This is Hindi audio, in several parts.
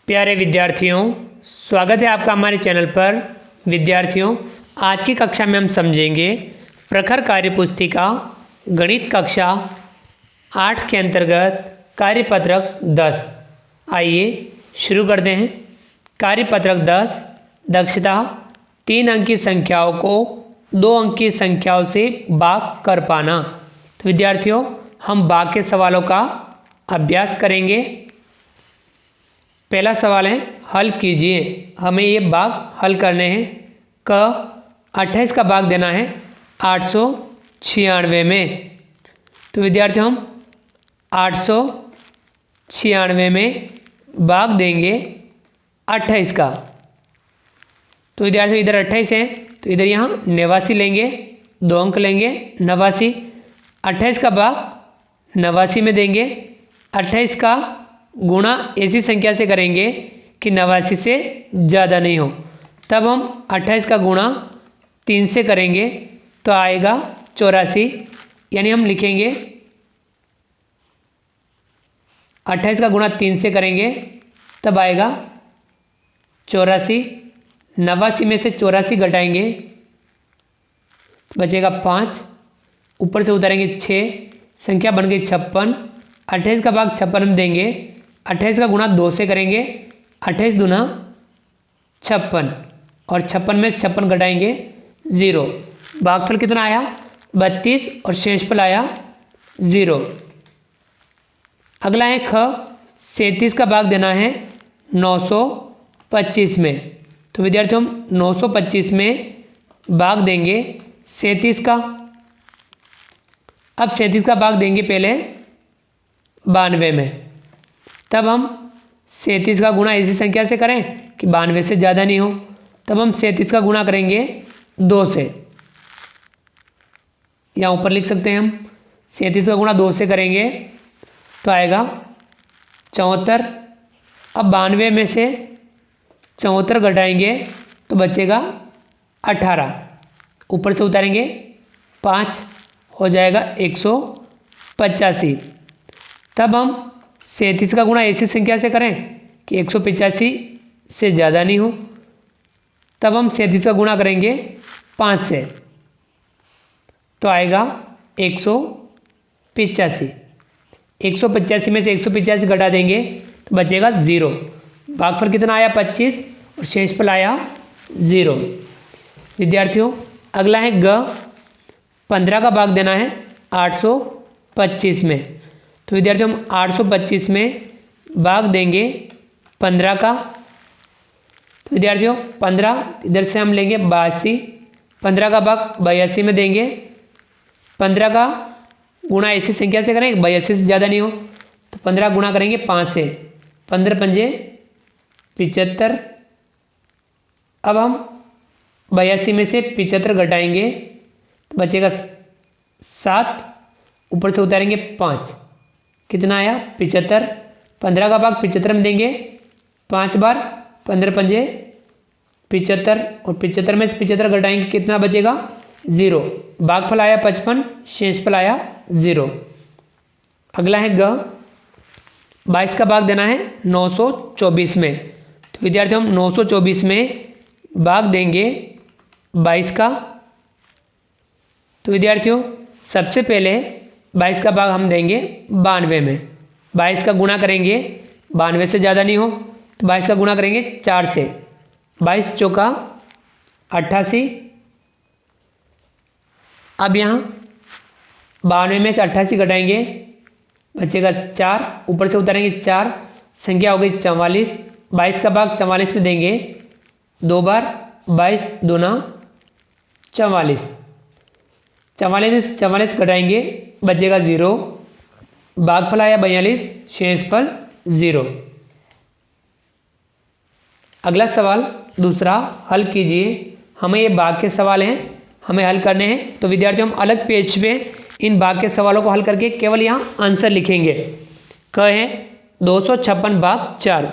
प्यारे विद्यार्थियों, स्वागत है आपका हमारे चैनल पर। विद्यार्थियों, आज की कक्षा में हम समझेंगे प्रखर कार्यपुस्तिका गणित कक्षा 8 के अंतर्गत कार्यपत्रक 10। आइए शुरू करते हैं। कार्यपत्रक 10 दक्षता 3 अंक की संख्याओं को 2 अंक की संख्याओं से भाग कर पाना। तो विद्यार्थियों, हम भाग के सवालों का अभ्यास करेंगे। पहला सवाल है, हल कीजिए। हमें ये भाग हल करने हैं। क 28 का भाग देना है 896 में। तो विद्यार्थियों, हम 896 में भाग देंगे 28 का। तो विद्यार्थियों, इधर 28 है तो इधर यहाँ 89 लेंगे, 2 अंक लेंगे 89। 28 का भाग 89 में देंगे। 28 का गुणा ऐसी संख्या से करेंगे कि 89 से ज़्यादा नहीं हो। तब हम 28 का गुणा 3 से करेंगे तो आएगा 84। यानी हम लिखेंगे 28 का गुणा 3 से करेंगे तब आएगा 84। 89 में से 84 घटाएंगे बचेगा 5, ऊपर से उतारेंगे 6, संख्या बन गई 56। 28 का भाग 56 में देंगे। 28 का गुणा 2 से करेंगे, 28 दूना 56 और 56 में 56 घटाएंगे 0। भागफल कितना आया 32 और शेषफल आया 0। अगला है ख 37 का भाग देना है 925 में। तो विद्यार्थियों, हम 925 में भाग देंगे 37 का। अब 37 का भाग देंगे पहले 92 में। तब हम 37 का गुणा ऐसी संख्या से करें कि 92 से ज़्यादा नहीं हो। तब हम 37 का गुणा करेंगे 2 से। यहाँ ऊपर लिख सकते हैं हम 37 का गुणा 2 से करेंगे तो आएगा 74। अब 92 में से 74 घटाएंगे तो बचेगा 18, ऊपर से उतारेंगे 5, हो जाएगा 185। तब हम 37 का गुणा ऐसी संख्या से करें कि 185 से ज़्यादा नहीं हो। तब हम 37 का गुणा करेंगे 5 से तो आएगा 185। 185 में से 185 घटा देंगे तो बचेगा 0। भागफल कितना आया 25 और शेषफल आया 0। विद्यार्थियों, अगला है ग 15 का भाग देना है 825 में। तो विद्यार्थियों, हम 825 में भाग देंगे 15 का। तो विद्यार्थियों, 15 इधर से हम लेंगे 82। 15 का भाग 82 में देंगे। 15 का गुणा ऐसी संख्या से करें 82 से ज़्यादा नहीं हो। तो 15 गुणा करेंगे 5 से, 15 पंजे 75। अब हम 82 में से 75 घटाएंगे तो बचेगा 7, ऊपर से उतारेंगे 5, कितना आया 75। 15 का भाग 75 में देंगे 5 बार, 15 पंजे 75 और 75 में से 75 घटाएंगे कितना बचेगा 0। भागफल आया 55, शेषफल आया 0। अगला है ग 22 का भाग देना है 924 में। तो विद्यार्थियों, हम 924 में भाग देंगे 22 का। तो विद्यार्थियों, सबसे पहले 22 का भाग हम देंगे 92 में। 22 का गुणा करेंगे 92 से ज़्यादा नहीं हो तो 22 का गुणा करेंगे 4 से। 22 चौका 88। अब यहाँ 92 में से 88 घटाएंगे बचेगा 4, ऊपर से उतारेंगे 4, संख्या हो गई 44। 22 का भाग 44 में देंगे 2 बार, 22 दूना 44। 44 में से 44 घटाएंगे बचेगा 0। भागफल आया 42, शेषफल 0। अगला सवाल दूसरा, हल कीजिए। हमें ये भाग के सवाल हैं, हमें हल करने हैं। तो विद्यार्थियों, हम अलग पेज पे इन भाग के सवालों को हल करके केवल यहाँ आंसर लिखेंगे। क है 256 भाग 4।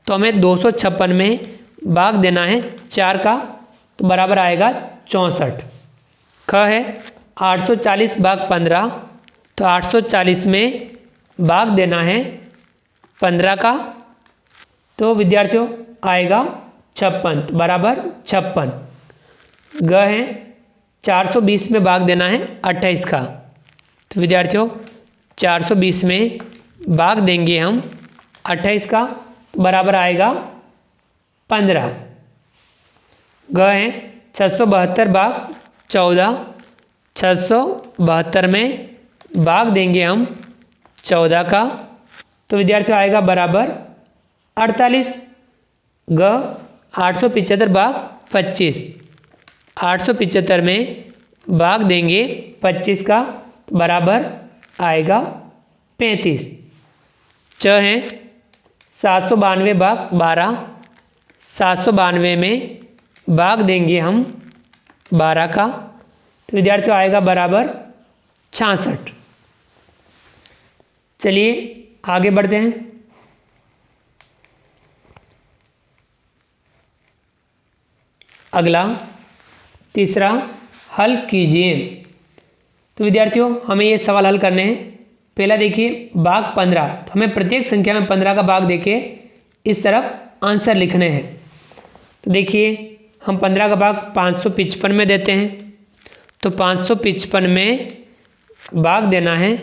तो हमें 256 में भाग देना है 4 का, तो बराबर आएगा 64। ख है 840 भाग 15। तो 840 में भाग देना है 15 का, तो विद्यार्थियों आएगा 56 बराबर 56। ग है 420 में भाग देना है 28 का, तो विद्यार्थियों 420 में भाग देंगे हम 28 का, तो बराबर आएगा 15। ग है 672 भाग 14, 672 में भाग देंगे हम 14 का, तो विद्यार्थियों आएगा बराबर 48। ग 875 भाग 25, 875 में भाग देंगे 25 का, तो बराबर आएगा 35। च है 792 भाग 12, 792 में भाग देंगे हम 12 का, तो विद्यार्थियों आएगा बराबर 66। चलिए आगे बढ़ते हैं। अगला तीसरा, हल कीजिए। तो विद्यार्थियों हमें ये सवाल हल करने हैं। पहला देखिए भाग 15, तो हमें प्रत्येक संख्या में 15 का भाग देके इस तरफ आंसर लिखने हैं। तो देखिए हम 15 का भाग 555 में देते हैं, तो 555 में भाग देना है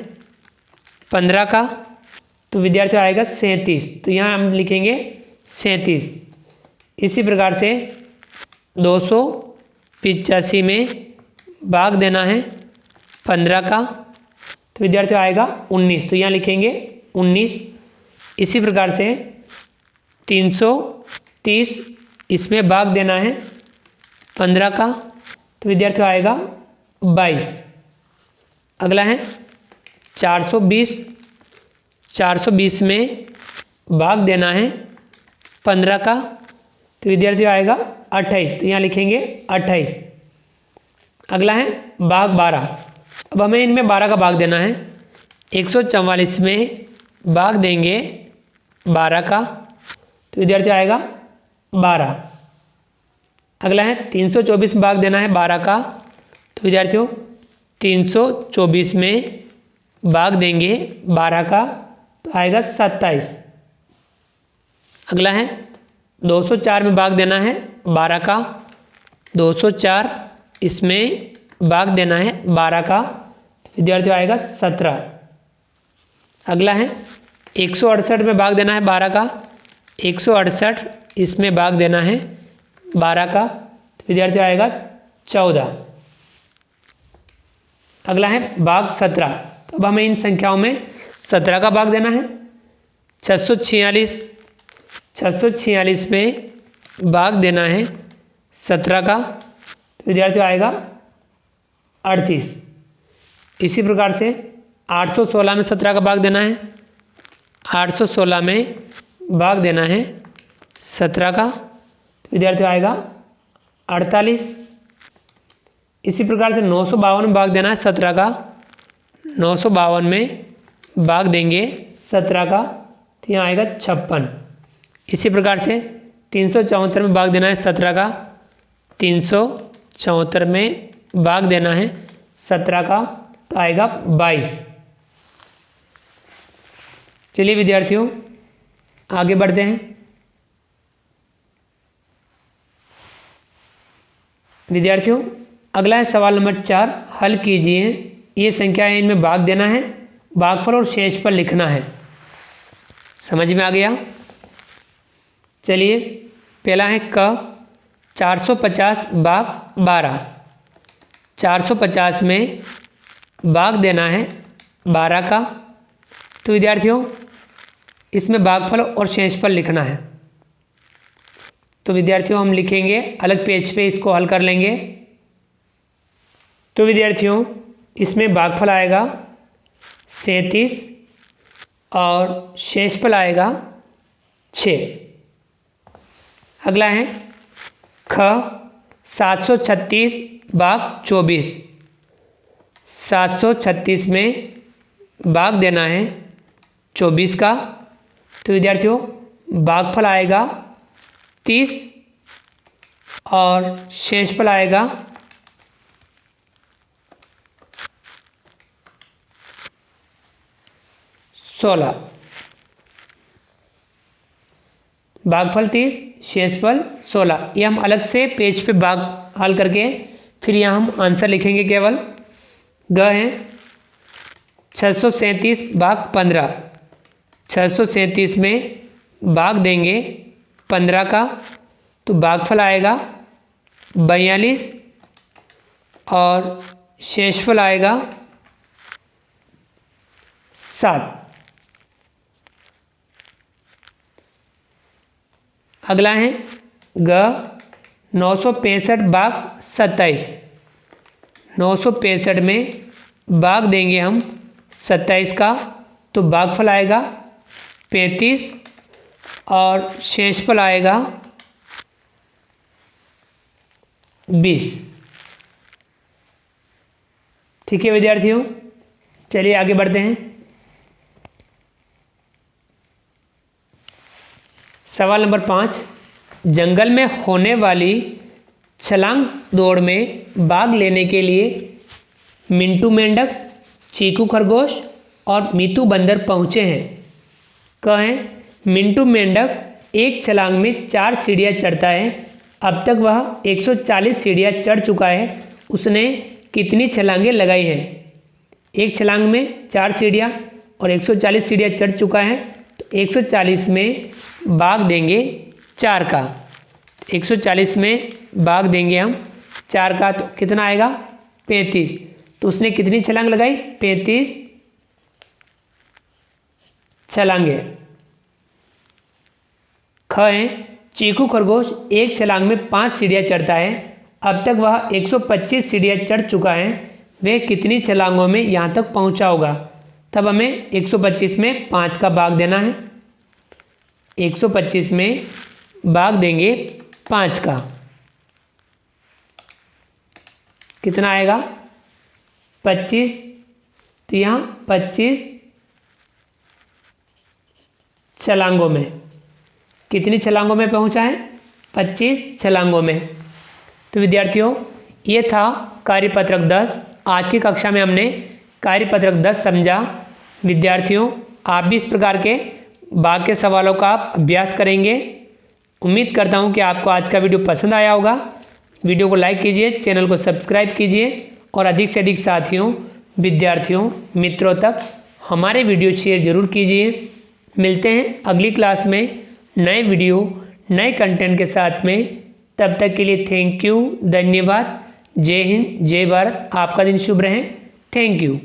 15 का, तो विद्यार्थियों आएगा 37, तो यहाँ हम लिखेंगे 37। इसी प्रकार से 285 में भाग देना है 15 का, तो विद्यार्थियों आएगा 19, तो यहाँ लिखेंगे 19। इसी प्रकार से 330 इसमें भाग देना है 15 का, तो विद्यार्थियों आएगा 22। अगला है 420 में भाग देना है 15 का, तो विद्यार्थियों आएगा 28, तो यहाँ लिखेंगे 28। अगला है भाग 12, अब हमें इनमें 12 का भाग देना है। 144 में भाग देंगे 12 का, तो विद्यार्थियों आएगा 12। अगला है 324 में भाग देना है 12 का, तो विद्यार्थियों 324 में भाग देंगे 12 का, तो आएगा 27। अगला है 204 में भाग देना है 12 का, 204 इसमें भाग देना है 12 का, तो विद्यार्थियों आएगा 17। अगला है 168 में भाग देना है 12 का, 168 इसमें भाग देना है 12 का, तो विद्यार्थियों आएगा 14। अगला है भाग 17, तो अब हमें इन संख्याओं में 17 का भाग देना है। 646 में भाग देना है 17 का, तो विद्यार्थियों आएगा 38। इसी प्रकार से 816 में 17 का भाग देना है, 816 में भाग देना है 17 का, तो विद्यार्थियों आएगा 48। इसी प्रकार से 952 में भाग देना है 17 का, 952 में भाग देंगे 17 का, तो यहाँ आएगा 56। इसी प्रकार से 374 में भाग देना है 17 का, 374 में भाग देना है 17 का, तो आएगा 22। चलिए विद्यार्थियों आगे बढ़ते हैं। विद्यार्थियों अगला है सवाल नंबर 4, हल कीजिए। ये संख्या है, इनमें भाग देना है, भागफल और शेषफल लिखना है। समझ में आ गया? चलिए पहला है क 450 भाग 12, 450 में भाग देना है 12 का, तो विद्यार्थियों इसमें भागफल और शेषफल लिखना है। तो विद्यार्थियों हम लिखेंगे अलग पेज पे, इसको हल कर लेंगे। तो विद्यार्थियों इसमें भागफल आएगा 37 और शेषफल आएगा 6। अगला है ख 736 भाग 24, 736 में भाग देना है 24 का, तो विद्यार्थियों भागफल आएगा 30 और शेषफल आएगा 16। भागफल 30, शेषफल 16। ये हम अलग से पेज पे भाग हल करके फिर यहाँ हम आंसर लिखेंगे केवल। ग है 637 भाग 15। 637 में भाग देंगे 15 का तो भागफल आएगा 42 और शेषफल आएगा 7। अगला है ग 965 भाग 27। 965 में भाग देंगे हम 27 का तो भागफल आएगा 35 और शेषफल आएगा 20। ठीक है विद्यार्थियों, चलिए आगे बढ़ते हैं। सवाल नंबर 5, जंगल में होने वाली छलांग दौड़ में भाग लेने के लिए मिंटू मेंढक, चीकू खरगोश और मीतू बंदर पहुँचे हैं। कहें मिंटू मेंढक एक छलांग में 4 सीढ़ियाँ चढ़ता है। अब तक वह 140 सीढ़ियाँ चढ़ चुका है। उसने कितनी छलांगें लगाई हैं? एक छलांग में 4 सीढ़ियाँ और 140 सीढ़ियाँ चढ़ चुका है तो 140 में भाग देंगे 4 का। 140 में भाग देंगे हम 4 का तो कितना आएगा? 35। तो उसने कितनी छलांग लगाई? 35 छलांगें। ख है चीकू खरगोश एक छलांग में 5 सीढ़ियाँ चढ़ता है। अब तक वह 125 सीढ़ियाँ चढ़ चुका है। वह कितनी छलांगों में यहाँ तक पहुँचा होगा? तब हमें 125 में 5 का भाग देना है। 125 में भाग देंगे 5 का, कितना आएगा? 25। तो यहाँ 25 छलांगों में, कितनी छलांगों में पहुँचा है? 25 छलांगों में। तो विद्यार्थियों ये था कार्यपत्रक 10। आज की कक्षा में हमने कार्यपत्रक 10 समझा। विद्यार्थियों आप भी इस प्रकार के भाग के सवालों का आप अभ्यास करेंगे। उम्मीद करता हूँ कि आपको आज का वीडियो पसंद आया होगा। वीडियो को लाइक कीजिए, चैनल को सब्सक्राइब कीजिए और अधिक से अधिक साथियों, विद्यार्थियों, मित्रों तक हमारे वीडियो शेयर जरूर कीजिए। मिलते हैं अगली क्लास में नए वीडियो, नए कंटेंट के साथ में। तब तक के लिए थैंक यू, धन्यवाद। जय हिंद, जय भारत। आपका दिन शुभ रहे। Thank you.